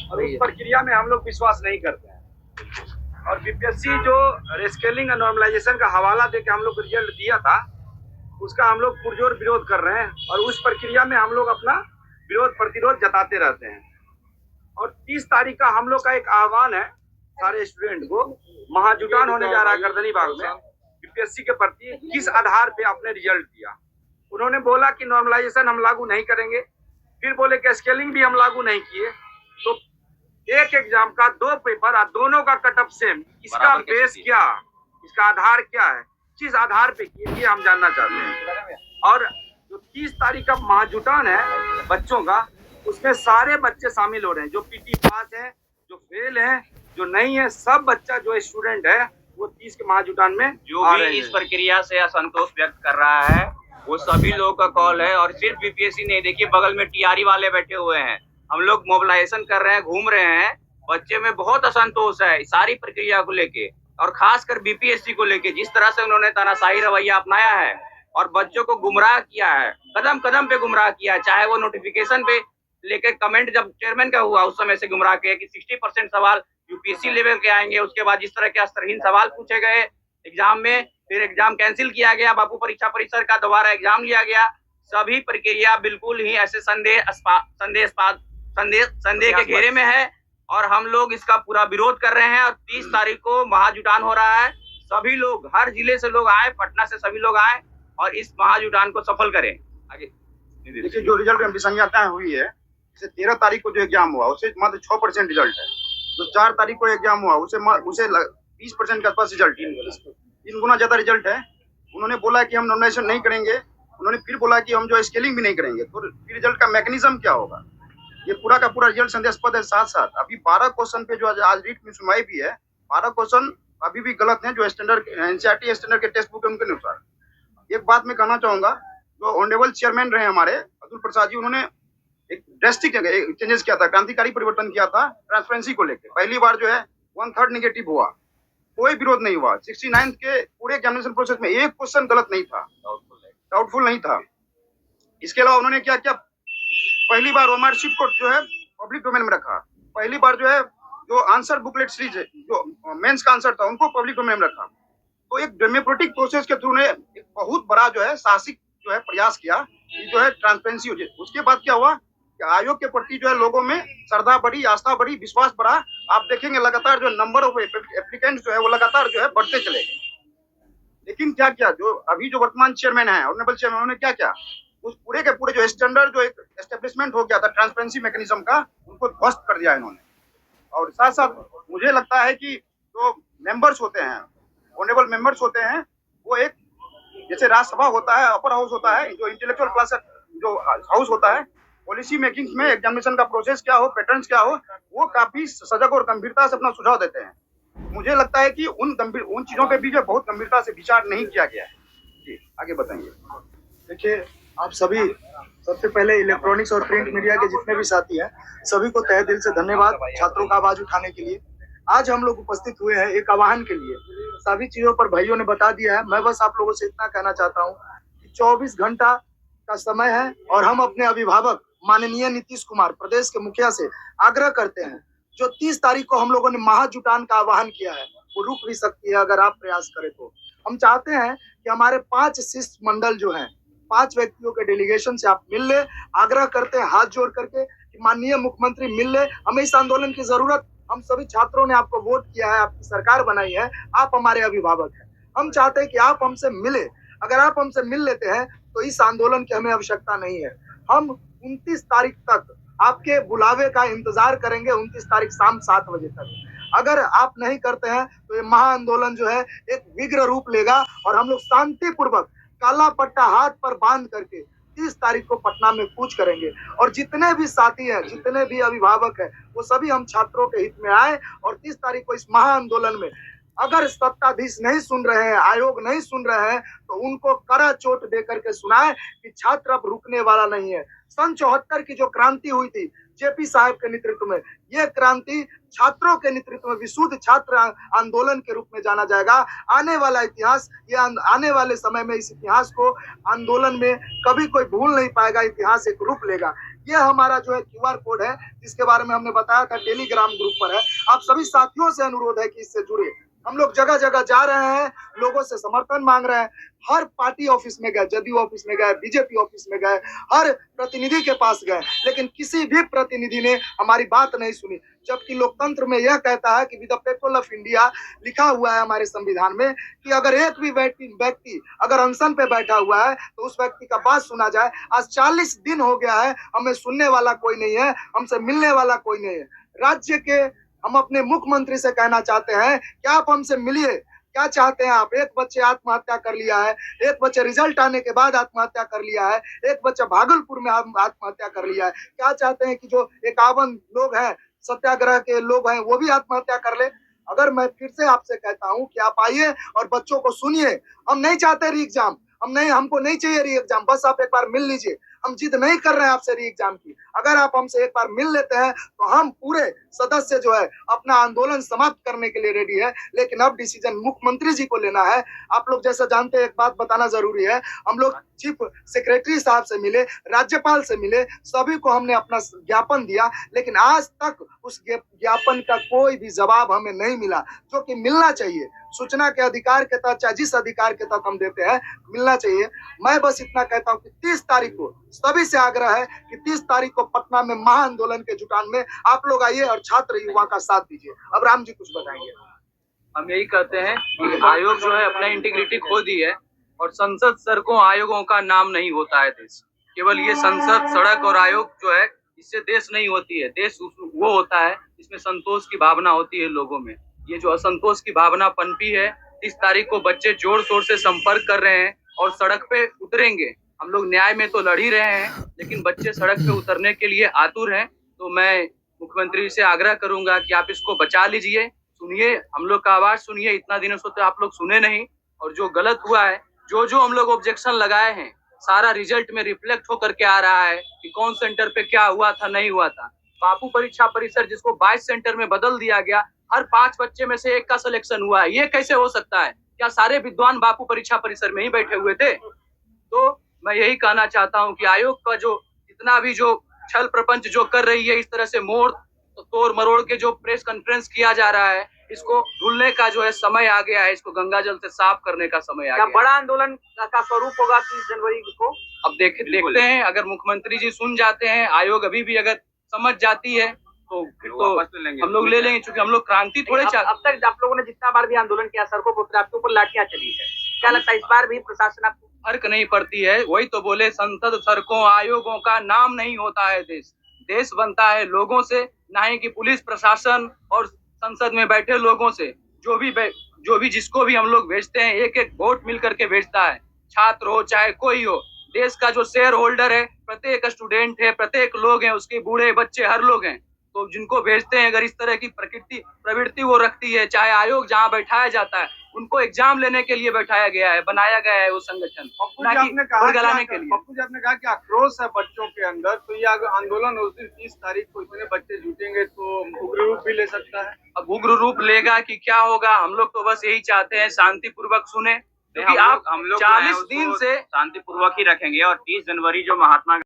और उस प्रक्रिया में हम लोग विश्वास नहीं करते हैं। और बीपीएससी जो रेस्केलिंग और नॉर्मलाइजेशन का हवाला देके हम लोग को रिजल्ट दिया था, उसका हम लोग पुरजोर विरोध कर रहे हैं और उस प्रक्रिया में हम लोग अपना विरोध प्रतिरोध जताते रहते हैं। और 30 तारीख का हम लोग का एक आह्वान है सारे स्टूडेंट को, महाजुटान होने जा रहा है गर्दनी बाग में बीपीएससी के प्रति। किस आधार पे आपने रिजल्ट दिया? उन्होंने बोला कि नॉर्मलाइजेशन हम लागू नहीं करेंगे, फिर बोले कि स्केलिंग भी हम लागू नहीं किए। तो एक एग्जाम का 2 पेपर और दोनों का कट ऑफ सेम, इसका बेस क्या, इसका आधार क्या है, किस आधार पे किए, ये हम जानना चाहते हैं। और जो 30 तारीख का महाजुटान है बच्चों का, उसमें सारे बच्चे शामिल हो रहे हैं, जो पीटी पास है, जो फेल है, जो नहीं है, सब बच्चा जो स्टूडेंट है वो 30 के महाजुटान में जो भी इस प्रक्रिया से असंतोष व्यक्त कर रहा है वो सभी लोगों का कॉल है। और सिर्फ बीपीएससी नहीं, देखिए बगल में टीआरई वाले बैठे हुए हैं, हम लोग मोबिलाइजेशन कर रहे हैं, घूम रहे हैं। बच्चे में बहुत असंतोष है सारी प्रक्रिया को लेके, और खासकर बीपीएससी को लेके जिस तरह से उन्होंने तानाशाही रवैया अपनाया है और बच्चों को गुमराह किया है, कदम कदम पे गुमराह किया है। चाहे वो नोटिफिकेशन पे लेके कमेंट जब चेयरमैन का हुआ उस समय से गुमराह किया कि 60% सवाल यूपीएससी लेवल के आएंगे, उसके बाद जिस तरह के अस्त्रहीन सवाल पूछे गए एग्जाम में, फिर एग्जाम कैंसिल किया गया, बापू परीक्षा परिसर का दोबारा एग्जाम लिया गया। सभी प्रक्रिया बिल्कुल ही ऐसे संदेह के घेरे में है और हम लोग इसका पूरा विरोध कर रहे हैं। और 30 तारीख को महाजुटान हो रहा है, सभी लोग हर जिले से लोग आए, पटना से सभी लोग आए और इस महाजुटान को सफल करें। आगे देखिए, जो रिजल्ट में विसंगतता हुई है, जैसे 13 तारीख को जो एग्जाम हुआ उससे मात्र 6% रिजल्ट है, जो 4 तारीख को एग्जाम हुआ उसे 20% के आसपास रिजल्ट, 3 गुना ज्यादा रिजल्ट है। उन्होंने बोला कि हम नॉमिनेशन नहीं करेंगे, उन्होंने फिर बोला कि हम जो स्केलिंग भी नहीं करेंगे, तो फिर रिजल्ट का मैकेनिज्म क्या होगा? ये पूरा का पूरा रिजल्ट संदेहास्पद है। साथ साथ अभी 12 क्वेश्चन पे जो आज रीट में सुनवाई भी है, 12 क्वेश्चन अभी भी गलत हैं, जो स्टैंडर्ड एनसीईआरटी स्टैंडर्ड के टेक्स्ट बुक है उनके अनुसार। एक बात मैं कहना चाहूंगा, जो ऑनरेबल चेयरमैन रहे हमारे अतुल प्रसाद जी, उन्होंने एक ड्रेस्टिक चेंजेस किया था, क्रांतिकारी परिवर्तन किया था ट्रांसपेरेंसी को लेकर। पहली बार जो है 1/3 नेगेटिव हुआ, कोई विरोध नहीं हुआ। 69 के पूरे एग्जामिनेशन प्रोसेस में एक क्वेश्चन गलत नहीं था, डाउटफुल नहीं था। इसके अलावा उन्होंने क्या किया, पहली बार ओएमआर शीट को जो है पब्लिक डोमेन में रखा। पहली बार जो है जो आंसर बुकलेट सीरीज है, जो मेंस का आंसर था, उनको पब्लिक डोमेन में रखा। तो एक डेमोक्रेटिक प्रोसेस के थ्रू ने एक बहुत बड़ा जो है साहसिक जो है प्रयास किया कि जो है ट्रांसपेरेंसी हो जाए। उसके बाद क्या हुआ कि आयोग के प्रति जो है लोगों में श्रद्धा बढ़ी, आस्था बढ़ी, विश्वास बढ़ा। आप देखेंगे लगातार जो नंबर ऑफ एप्लीकेंट जो है वो लगातार जो है बढ़ते चले गए। लेकिन क्या किया, जो अभी जो वर्तमान चेयरमैन है, ऑनरेबल चेयरमैन, उन्होंने क्या किया, उस पूरे के पूरे जो स्टैंडर्ड जो एक एस्टेब्लिशमेंट हो गया था ट्रांसपेरेंसी मैकेनिज्म का, उनको ध्वस्त कर दिया इन्होंने। और साथ साथ मुझे लगता है कि जो मेंबर्स होते हैं, ऑनरेबल मेंबर्स होते हैं, वो एक जैसे राज्यसभा होता है, अपर हाउस होता है, जो इंटेलेक्चुअल क्लास जो हाउस होता है, पॉलिसी मेकिंग में एग्जामिनेशन का प्रोसेस क्या हो, पैटर्न्स क्या हो, वो काफी सजग और गंभीरता से अपना सुझाव देते हैं। मुझे लगता है कि उन चीजों पे भी जो बहुत गंभीरता से विचार नहीं किया गया है। जी आगे बताएंगे। देखिए, आप सभी, सबसे पहले इलेक्ट्रॉनिक्स और प्रिंट मीडिया के जितने भी साथी हैं, सभी को तहे दिल से धन्यवाद छात्रों का आवाज उठाने के लिए। आज हम लोग उपस्थित हुए हैं एक आह्वान के लिए। सभी चीजों पर भाइयों ने बता दिया है। मैं बस आप लोगों से इतना कहना चाहता हूँ कि 24 घंटा का समय है और हम अपने अभिभावक माननीय नीतीश कुमार प्रदेश के मुखिया से आग्रह करते हैं, जो 30 तारीख को हम लोगों ने महाजुटान का आह्वान किया है वो रुक भी सकती है अगर आप प्रयास करें तो। हम चाहते हैं कि हमारे 5 शिष्टमंडल जो हैं, 5 व्यक्तियों के डेलीगेशन से आप मिल ले। आग्रह करते हैं हाथ जोड़ करके कि माननीय मुख्यमंत्री मिल ले, हमें इस आंदोलन की जरूरत। हम सभी छात्रों ने आपको वोट किया है, आपकी सरकार बनाई है, आप हमारे अभिभावक हैं। हम चाहते हैं कि आप हमसे मिले। अगर आप हमसे मिल लेते हैं तो इस आंदोलन की हमें आवश्यकता नहीं है। हम 29 तारीख तक आपके बुलावे का इंतजार करेंगे, 29 तारीख शाम 7 बजे तक। अगर आप नहीं करते हैं तो ये महा आंदोलन जो है एक विग्र रूप लेगा और हम लोग शांतिपूर्वक काला पट्टा हाथ पर बांध करके 30 तारीख को पटना में कूच करेंगे। और जितने भी साथी हैं, जितने भी अभिभावक हैं, वो सभी हम छात्रों के हित में आए और 30 तारीख को इस महा आंदोलन में अगर सत्ताधीश नहीं सुन रहे हैं, आयोग नहीं सुन रहे हैं, तो उनको कड़ा चोट दे करके सुनाए कि छात्र अब रुकने वाला नहीं है। सन 74 की जो क्रांति हुई थी जेपी साहब के नेतृत्व में, यह क्रांति छात्रों के नेतृत्व में विशुद्ध छात्र आंदोलन के रूप में जाना जाएगा। आने वाला इतिहास, ये आने वाले समय में इस इतिहास को आंदोलन में कभी कोई भूल नहीं पाएगा। इतिहास एक रूप लेगा। ये हमारा जो है QR कोड है, जिसके बारे में हमने बताया था, टेलीग्राम ग्रुप पर है। आप सभी साथियों से अनुरोध है कि इससे जुड़े। हम लोग जगह जगह जा रहे हैं, लोगों से समर्थन मांग रहे हैं। हर पार्टी ऑफिस में गए, जदयू ऑफिस में गए, बीजेपी ऑफिस में गए, हर प्रतिनिधि के पास गए, लेकिन किसी भी प्रतिनिधि ने हमारी बात नहीं सुनी। जबकि लोकतंत्र में यह कहता है कि with the people of India लिखा हुआ है हमारे संविधान में कि अगर एक भी व्यक्ति अगर अनशन पे बैठा हुआ है तो उस व्यक्ति का बात सुना जाए। आज 40 दिन हो गया है, हमें सुनने वाला कोई नहीं है, हमसे मिलने वाला कोई नहीं है। राज्य के हम अपने मुख्यमंत्री से कहना चाहते हैं कि आप हमसे मिलिए। क्या चाहते हैं आप? एक बच्चे आत्महत्या कर लिया है, एक बच्चे रिजल्ट आने के बाद आत्महत्या कर लिया है, एक बच्चा भागलपुर में आत्महत्या कर लिया है। क्या चाहते हैं कि जो 51 लोग हैं, सत्याग्रह के लोग हैं, वो भी आत्महत्या कर ले? अगर मैं फिर से आपसे कहता हूं कि आप आइए और बच्चों को सुनिए। हम नहीं चाहते री एग्जाम, हमको नहीं चाहिए री एग्जाम, बस आप एक बार मिल लीजिए। हम जिद नहीं कर रहे हैं आपसे री एग्जाम की। अगर आप हमसे एक बार मिल लेते हैं तो हम पूरे सदस्य जो है अपना आंदोलन समाप्त करने के लिए रेडी है। लेकिन अब डिसीजन मुख्यमंत्री जी को लेना है। आप लोग जैसा जानते हैं, एक बात बताना जरूरी है, हम लोग चीफ सेक्रेटरी साहब से मिले, राज्यपाल से मिले, सभी को हमने अपना ज्ञापन दिया, लेकिन आज तक उस ज्ञापन का कोई भी जवाब हमें नहीं मिला, जो कि मिलना चाहिए। सूचना के अधिकार के तहत, चाहे जिस अधिकार के तहत हम देते हैं, मिलना चाहिए। मैं बस इतना कहता हूँ कि 30 तारीख को सभी से आग्रह है कि 30 तारीख को पटना में महाआंदोलन के जुटान में आप लोग आइए और छात्र युवा का साथ दीजिए। अब राम जी कुछ बताएंगे। हम यही कहते हैं कि आयोग जो है अपना इंटीग्रिटी खो दी है, और संसद, सड़कों, आयोगों का नाम नहीं होता है देश। केवल ये संसद, सड़क और आयोग जो है, इससे देश नहीं होती है। देश वो होता है जिसमें संतोष की भावना होती है लोगों में। ये जो असंतोष की भावना पनपी है, 30 तारीख को बच्चे जोर शोर से संपर्क कर रहे हैं और सड़क पे उतरेंगे। हम लोग न्याय में तो लड़ ही रहे हैं, लेकिन बच्चे सड़क पे उतरने के लिए आतुर हैं। तो मैं मुख्यमंत्री से आग्रह करूंगा कि आप इसको बचा लीजिए, सुनिए, हम लोग का आवाज सुनिए। इतना दिनों से तो आप लोग सुने नहीं, और जो गलत हुआ है, जो हम लोग ऑब्जेक्शन लगाए हैं, सारा रिजल्ट में रिफ्लेक्ट होकर के आ रहा है कि कौन सेंटर पे क्या हुआ था, नहीं हुआ था। बापू परीक्षा परिसर जिसको 22 सेंटर में बदल दिया गया, हर 5 बच्चे में से एक का सिलेक्शन हुआ है। ये कैसे हो सकता है? क्या सारे विद्वान बापू परीक्षा परिसर में ही बैठे हुए थे? तो मैं यही कहना चाहता हूँ कि आयोग का जो जितना भी जो छल प्रपंच जो कर रही है, इस तरह से तोड़ मरोड़ के जो प्रेस कॉन्फ्रेंस किया जा रहा है, इसको धुलने का जो है समय आ गया है। इसको गंगा जल से साफ करने का समय आ गया है। बड़ा आंदोलन का स्वरूप होगा 30 जनवरी को। अब देखते हैं, अगर मुख्यमंत्री जी सुन जाते हैं, आयोग अभी भी अगर समझ जाती है तो फिर तो हम लोग ले लेंगे, क्योंकि हम लोग क्रांति थोड़े अब तक आप लोगों ने जितना बार भी आंदोलन किया, सड़कों पर आपके ऊपर लाठियां चली है, क्या लगता है इस बार भी प्रशासन आपको फर्क नहीं पड़ती है? वही तो बोले, संसद, सड़कों, आयोगों का नाम नहीं होता है देश। देश बनता है लोगों से, ना ही कि पुलिस प्रशासन और संसद में बैठे लोगों से। जो भी जिसको भी हम लोग भेजते हैं, एक एक वोट मिल करके भेजता है, छात्र हो चाहे कोई हो। देश का जो शेयर होल्डर है, प्रत्येक स्टूडेंट है, प्रत्येक लोग हैं, उसके बूढ़े बच्चे हर लोग हैं। तो जिनको भेजते हैं, अगर इस तरह की प्रवृत्ति वो रखती है, चाहे आयोग जहाँ बैठाया जाता है, उनको एग्जाम लेने के लिए बैठाया गया है, बनाया गया है वो संगठन, पप्पू जी आपने कहा कि आक्रोश है बच्चों के अंदर, तो ये आंदोलन उस दिन 30 तारीख को इतने बच्चे जुटेंगे तो उग्र रूप भी ले सकता है। अब उग्र रूप लेगा कि क्या होगा, हम लोग तो बस यही चाहते हैं शांतिपूर्वक सुने, क्योंकि आप 40 दिन से शांतिपूर्वक ही रखेंगे। और 30 जनवरी जो महात्मा